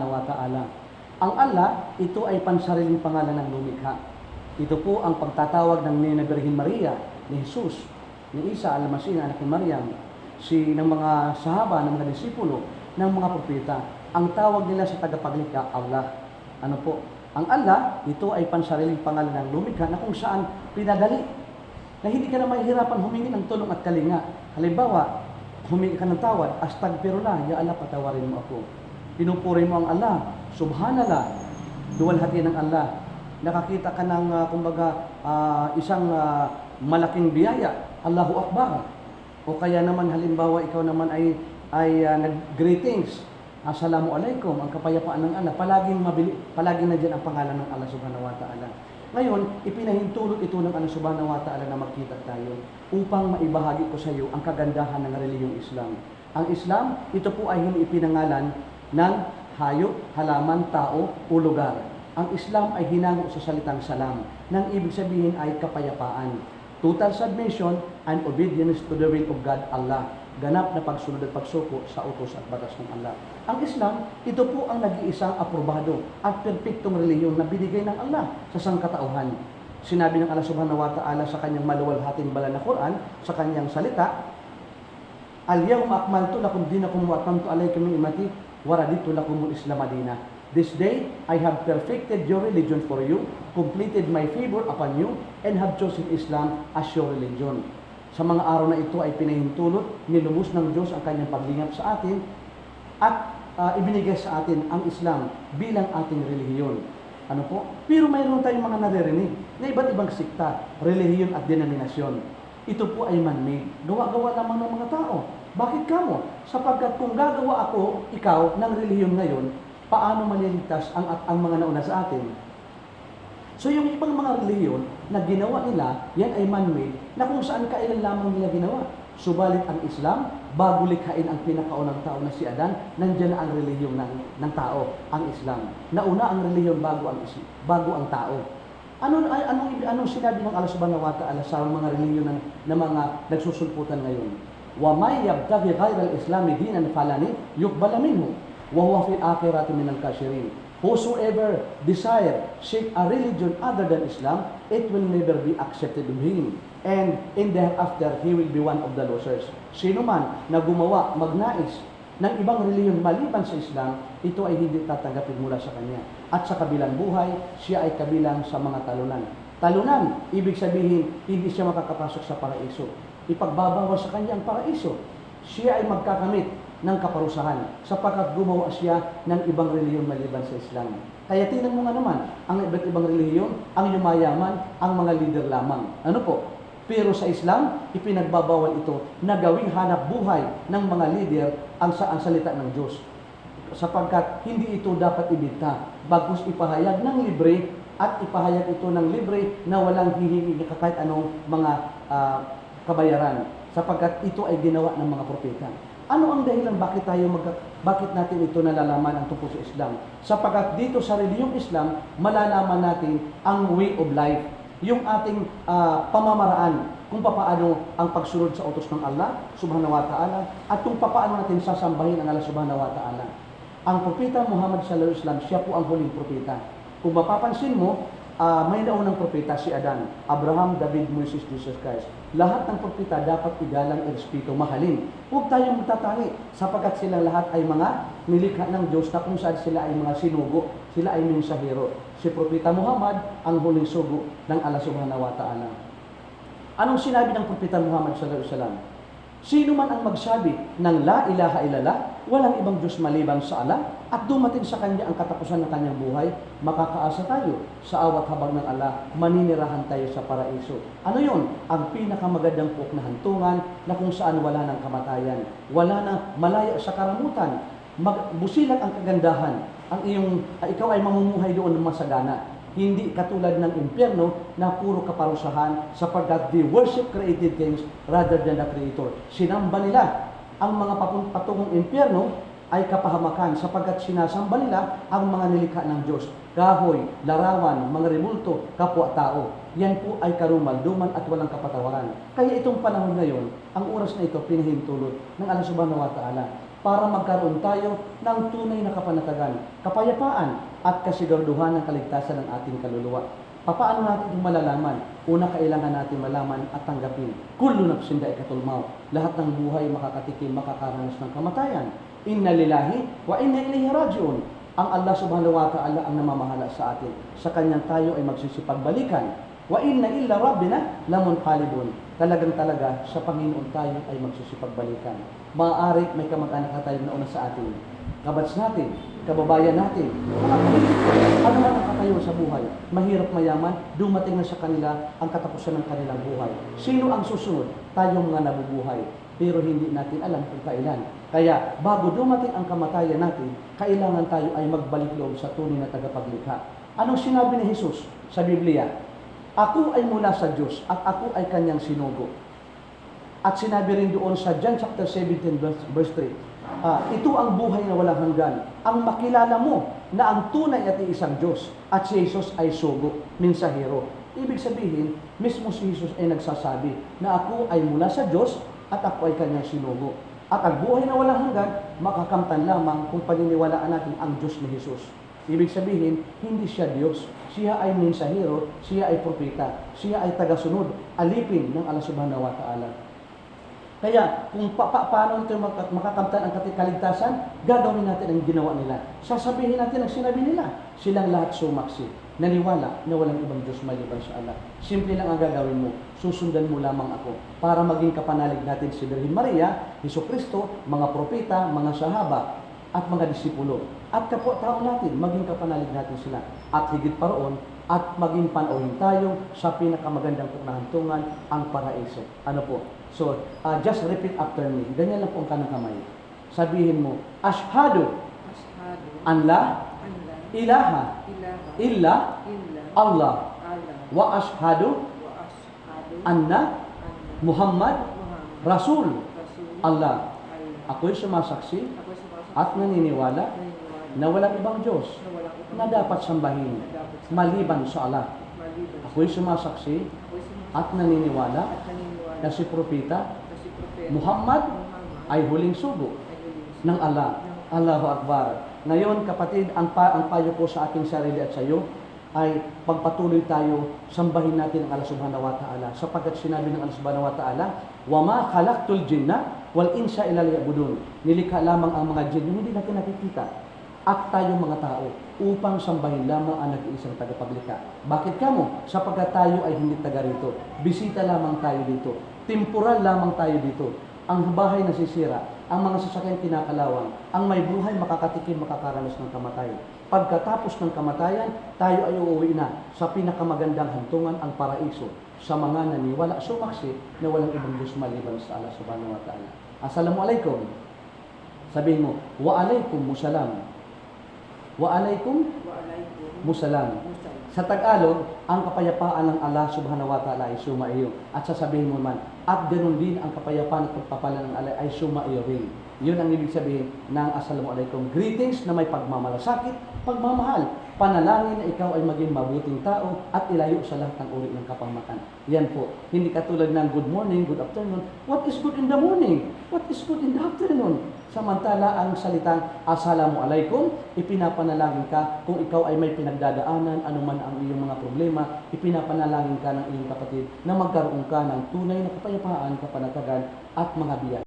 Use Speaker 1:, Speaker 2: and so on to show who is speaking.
Speaker 1: wa ta'ala. Ang Allah, ito ay pansariling pangalan ng lumikha. Ito po ang pagtatawag ng Nina Birhen Maria, ni Jesus, ni Isa al-Masih, anak ni Maryam, ng mga sahaba, ng mga disipulo, ng mga propeta. Ang tawag nila sa tagapaglikha, Allah. Ano po? Ang Allah, ito ay pansariling pangalan ng lumikha na kung saan pinadali na hindi ka na mahihirapan humingi ng tulong at kalinga. Halimbawa, humingi ka ng tawad, astagfirullah, ya Allah, patawarin mo ako. Pinupuri mo ang Allah, subhanallah, duwalhati ng Allah. Nakakita ka ng, isang malaking biyaya, Allahu Akbar. O kaya naman, halimbawa, ikaw naman ay nag-greetings, Assalamualaikum, ang kapayapaan ng Allah. Palaging nandiyan ang pangalan ng Allah subhanahu wa ta'ala. Ngayon, ipinahintulot ito ng Allah subhanahu wa ta'ala na magkita tayo upang maibahagi ko sa iyo ang kagandahan ng relihiyong Islam. Ang Islam, ito po ay hindi ipinangalan ng hayop, halaman, tao o lugar. Ang Islam ay hinango sa salitang salam, nang ibig sabihin ay kapayapaan. Total submission and obedience to the will of God, Allah. Ganap na pagsunod at pagsuko sa utos at batas ng Allah. Ang Islam, ito po ang nag-iisang aprobado at perpektong relihiyon na binigay ng Allah sa sangkatauhan. Sinabi ng Allah subhanahu wa ta'ala sa kanyang maluwalhating banal na Quran, sa kanyang salita, Al-yawma akmaltu lakum dinakum wa atamtu alaykum ni'mati wa raditu lakumul Islam madina. This day, I have perfected your religion for you, completed my favor upon you, and have chosen Islam as your religion. Sa mga araw na ito ay pinahintulot, nilubos ng Diyos ang kanyang paglingap sa atin at ibinigay sa atin ang Islam bilang ating relihiyon. Ano po? Pero mayroon tayong mga naririnig na iba't ibang sikta, relihiyon at denominasyon. Ito po ay man-made. Gawa-gawa lamang ng mga tao. Bakit kamo? Sapagkat kung gagawa ako, ikaw, ng relihiyon ngayon, paano maliligtas ang mga nauna sa atin? So yung ibang mga relihiyon na ginawa nila, yan ay man-made, na kung saan kailan lamang nila ginawa. Subalit ang Islam, bago likhain ang pinakaunang tao na si Adan, nandiyan na ang relihiyon ng tao, ang Islam. Nauna ang relihiyon bago ang tao. Anong sinabi ng Allah subhanahu wa ta'ala sa mga relihiyon na mga nagsusulputan ngayon? وَمَنْ يَبْتَغِي غَيْرَ الْإِسْلَامِ دِينًا فَلَنْ يُقْبَلَ مِنْهُ وَهُوَ فِي الْآخِرَةِ مِنَ الْخَاسِرِينَ. Whosoever desire, seek a religion other than Islam, it will never be accepted of him. And in the hereafter, he will be one of the losers. Sino man na gumawa, magnais ng ibang relihiyon maliban sa Islam, ito ay hindi tatanggapin mula sa kanya. At sa kabilang buhay, siya ay kabilang sa mga talunan. Talunan, ibig sabihin, hindi siya makakapasok sa paraiso. Ipagbabawal sa kanya ang paraiso. Siya ay magkakamit ng kaparusahan sapagkat gumawa siya ng ibang relihiyon maliban sa Islam. Kaya tingnan mo nga naman, ang iba't ibang relihiyon, ang yumayaman, ang mga leader lamang. Ano po? Pero sa Islam, ipinagbabawal ito na gawing hanap buhay ng mga leader ang salita ng Diyos. Sapagkat hindi ito dapat ibigta, bagkus ipahayag ng libre at ipahayag ito ng libre na walang hihingi kahit anong mga kabayaran. Sapagkat ito ay ginawa ng mga propeta. Ano ang dahilan bakit natin ito nalalaman ang tungkol sa Islam? Sapagkat dito sa relihiyong Islam, malalaman natin ang way of life, yung ating pamamaraan, kung paano ang pagsunod sa utos ng Allah subhanahu wa ta'ala, at kung paano natin sasambahin ang Allah subhanahu wa ta'ala. Ang propeta Muhammad sallallahu alaihi wasallam, siya po ang huling propeta. Kung mapapansin mo, may naunang propeta si Adan, Abraham, David, Moses, Jesus Christ. Lahat ng propeta dapat igalang, irespeto, mahalin. Huwag tayong magtatangi sapagkat silang lahat ay mga nilikha ng Diyos na kung saan sila ay mga sinugo, sila ay mensahero. Si propeta Muhammad ang huling sugo ng Allah subhanahu wa ta'ala. Anong sinabi ng propeta Muhammad sallallahu alaihi wasallam? Sino man ang magsabi ng la ilaha illallah, walang ibang Diyos maliban sa Allah, at dumating sa kanya ang katapusan ng kanyang buhay, makakaasa tayo sa awat habag ng Allah, maninirahan tayo sa paraiso. Ano yun? Ang pinakamagandang pok na hantungan na kung saan wala ng kamatayan, wala na malaya sa karamutan, busilak ang kagandahan, ikaw ay mamumuhay doon ng masagana. Hindi katulad ng impyerno na puro kaparusahan sapagkat they worship created things rather than the Creator. Sinamba nila ang mga patungong impyerno ay kapahamakan sapagkat sinasamba nila ang mga nilikha ng Diyos. Kahoy, larawan, mga rebulto, kapwa-tao. Yan po ay karumalduman at walang kapatawaran. Kaya itong panahon ngayon, ang oras na ito pinahintulot ng Allah subhanahu wa ta'ala para magkaroon tayo ng tunay na kapanatagan, kapayapaan at kasiguraduhan ng kaligtasan ng ating kaluluwa. Paano natin itong malalaman? Una, kailangan natin malaman at tanggapin. Kullu nafsin dha'iqatul maut. Lahat ng buhay makakatikim, makakaranas ng kamatayan. Inna lillahi wa inna ilaihi raji'un. Ang Allah subhanahu wa ta'ala ang namamahala sa atin. Sa kanyang tayo ay magsisipagbalikan. Wa inna illa rabbina lamunqalibun. Talagang-talaga sa Panginoon tayo ay magsisipagbalikan. Maaari may kamag-anak na tayo nauna sa atin. Kabats natin, kababayan natin, mga kapatid, ano man ang katayo sa buhay, mahirap mayaman, dumating na sa kanila ang katapusan ng kanilang buhay. Sino ang susunod? Tayong mga nabubuhay. Pero hindi natin alam kung kailan. Kaya bago dumating ang kamatayan natin, kailangan tayo ay magbalik loob sa tunay na tagapaglikha. Anong sinabi ni Jesus sa Biblia? Ako ay mula sa Diyos at ako ay kanyang sinugo. At sinabi rin doon sa John chapter 17 verse 3, ito ang buhay na walang hanggan, ang makilala mo na ang tunay at iisang Diyos at si Jesus ay sugo, mensahero. Ibig sabihin, mismo si Jesus ay nagsasabi na ako ay mula sa Diyos at ako ay kanyang sinugo. At ang buhay na walang hanggan, makakamtan lamang kung paniniwalaan natin ang Diyos ni Jesus. Ibig sabihin, hindi siya Diyos. Siya ay mensahero, siya ay propeta, siya ay tagasunod, alipin ng Allah subhanahu wa ta'ala. Kaya kung paano ito makakamtan ang kaligtasan, gagawin natin ang ginawa nila. Sasabihin natin ang sinabi nila. Silang lahat sumaksi, naniwala na walang ibang Diyos maliban sa Allah. Simple lang ang gagawin mo. Susundan mo lamang ako para maging kapanalig natin si Virgin Maria, Jesucristo, mga propeta, mga sahaba, at mga disipulo. At kapwa-tao natin, maging kapanalig natin sila. At higit pa roon, at maging panauhin tayo sa pinakamagandang pagnahantungan, ang paraiso. Ano po? So, just repeat after me. Ganyan lang po ang kanang kamay. Sabihin mo, Ashhadu an la ilaha illa Allah wa ashhadu anna Muhammad Rasul Allah. Ako'y sumasaksi at naniniwala na walang ibang Diyos na dapat sambahin maliban sa Allah. Ako'y sumasaksi at naniniwala na si Propeta Muhammad ay huling sugo ng Allah. Allahu Akbar. Ngayon kapatid, ang payo ko sa aking sarili at sa iyo ay pagpatuloy tayo, sambahin natin ang Allah subhanahu wa ta'ala. Sapagkat sinabi ng Allah subhanahu wa ta'ala, وَمَا خَلَقْتُ الْجِنَّ وَالْإِنسَ إِلَّا لِيَعْبُدُونِ. Nilikha lamang ang mga jinn, hindi natin nakikita. At tayong mga tao, upang sambahin lamang ang nag-iisang tagapaglikha. Bakit kamo? Sapagkat tayo ay hindi taga rito. Bisita lamang tayo dito. Temporal lamang tayo dito. Ang bahay nasisira, ang mga sasakyan kinakalawang, ang may buhay makakatikim, makakaranas ng kamatayan. Pagkatapos ng kamatayan, tayo ay uuwi na sa pinakamagandang hantungan, ang paraiso, sa mga naniwala, sumaksi na walang ibang Diyos maliban sa Allah subhanahu wa ta'ala. Assalamualaikum. Sabihin mo, wa alaikum musalam. Wa alaikum musalam. Sa Tagalog, ang kapayapaan ng Allah subhanahu wa ta'ala ay sumaiyo. At sasabihin mo man, at ganoon din ang kapayapaan at pagpapala ng Allah ay sumaiyo rin. Yun ang ibig sabihin ng Assalamualaikum. Greetings na may pagmamalasakit, pagmamahal. Panalangin na ikaw ay maging mabuting tao at ilayo sa lahat ng uri ng kapahamakan. Yan po. Hindi katulad ng good morning, good afternoon. What is good in the morning? What is good in the afternoon? Samantala ang salitang Assalamualaikum, ipinapanalangin ka kung ikaw ay may pinagdadaanan, anuman ang iyong mga problema, ipinapanalangin ka ng iyong kapatid na magkaroon ka ng tunay na kapayapaan, kapanatagan at mga biyaya.